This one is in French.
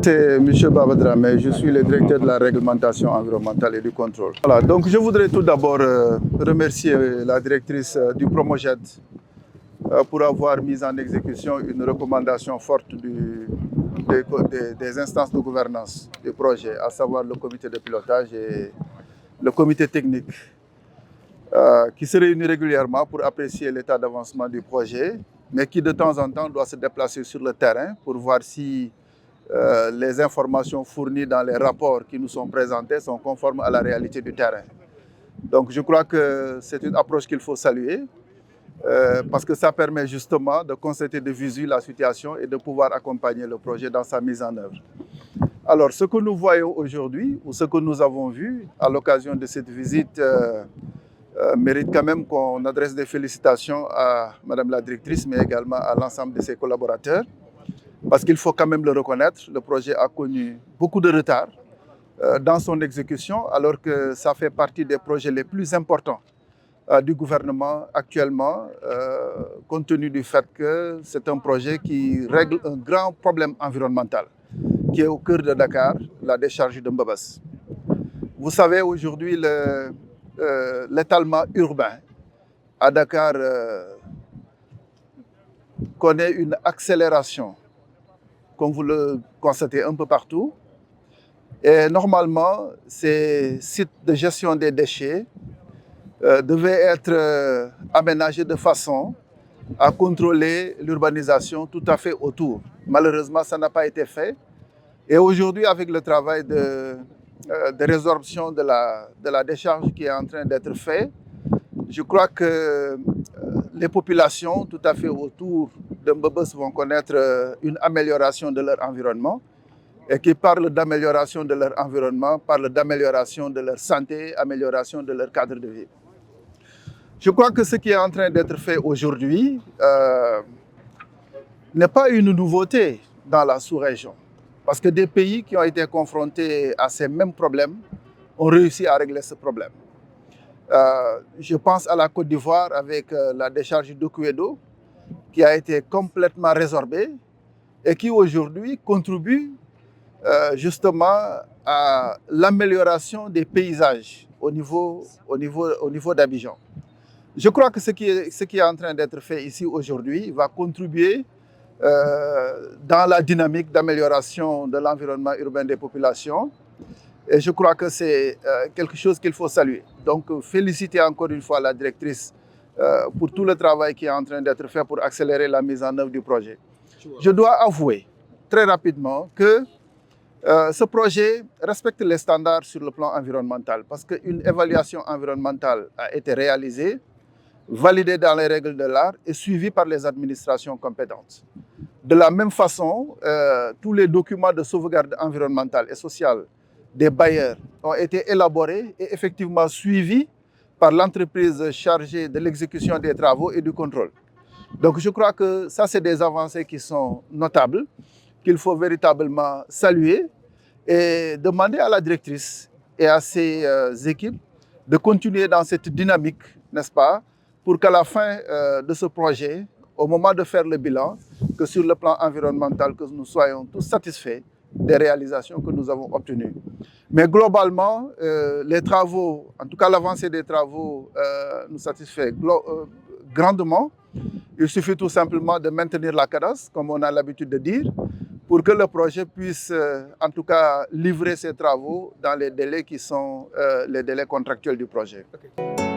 C'est M. Babadramé, je suis le directeur de la réglementation environnementale et du contrôle. Voilà, donc je voudrais tout d'abord remercier la directrice du Promoged pour avoir mis en exécution une recommandation forte des instances de gouvernance du projet, à savoir le comité de pilotage et le comité technique, qui se réunit régulièrement pour apprécier l'état d'avancement du projet, mais qui de temps en temps doit se déplacer sur le terrain pour voir si les informations fournies dans les rapports qui nous sont présentés sont conformes à la réalité du terrain. Donc je crois que c'est une approche qu'il faut saluer parce que ça permet justement de constater de visu la situation et de pouvoir accompagner le projet dans sa mise en œuvre. Alors ce que nous voyons aujourd'hui ou ce que nous avons vu à l'occasion de cette visite mérite quand même qu'on adresse des félicitations à Madame la directrice mais également à l'ensemble de ses collaborateurs. Parce qu'il faut quand même le reconnaître, le projet a connu beaucoup de retard dans son exécution, alors que ça fait partie des projets les plus importants du gouvernement actuellement, compte tenu du fait que c'est un projet qui règle un grand problème environnemental, qui est au cœur de Dakar, la décharge de Mbabas. Vous savez, aujourd'hui, l'étalement urbain à Dakar connaît une accélération, comme vous le constatez un peu partout. Et normalement, ces sites de gestion des déchets devaient être aménagés de façon à contrôler l'urbanisation tout à fait autour. Malheureusement, ça n'a pas été fait. Et aujourd'hui, avec le travail de résorption de la décharge qui est en train d'être fait, je crois que les populations tout à fait autour de Mbabas vont connaître une amélioration de leur environnement. Et qui parlent d'amélioration de leur environnement, parlent d'amélioration de leur santé, amélioration de leur cadre de vie. Je crois que ce qui est en train d'être fait aujourd'hui n'est pas une nouveauté dans la sous-région. Parce que des pays qui ont été confrontés à ces mêmes problèmes ont réussi à régler ce problème. Je pense à la Côte d'Ivoire avec la décharge d'Okuedo qui a été complètement résorbée et qui aujourd'hui contribue justement à l'amélioration des paysages au niveau d'Abidjan. Je crois que ce qui est en train d'être fait ici aujourd'hui va contribuer dans la dynamique d'amélioration de l'environnement urbain des populations. Et je crois que c'est quelque chose qu'il faut saluer. Donc, féliciter encore une fois la directrice pour tout le travail qui est en train d'être fait pour accélérer la mise en œuvre du projet. Je dois avouer très rapidement que ce projet respecte les standards sur le plan environnemental parce qu'une évaluation environnementale a été réalisée, validée dans les règles de l'art et suivie par les administrations compétentes. De la même façon, tous les documents de sauvegarde environnementale et sociale des bailleurs ont été élaborés et effectivement suivis par l'entreprise chargée de l'exécution des travaux et du contrôle. Donc je crois que ça, c'est des avancées qui sont notables, qu'il faut véritablement saluer et demander à la directrice et à ses équipes de continuer dans cette dynamique, n'est-ce pas, pour qu'à la fin de ce projet, au moment de faire le bilan, que sur le plan environnemental, que nous soyons tous satisfaits des réalisations que nous avons obtenues. Mais globalement, les travaux, en tout cas l'avancée des travaux nous satisfait grandement. Il suffit tout simplement de maintenir la cadence, comme on a l'habitude de dire, pour que le projet puisse en tout cas livrer ses travaux dans les délais qui sont les délais contractuels du projet. Okay.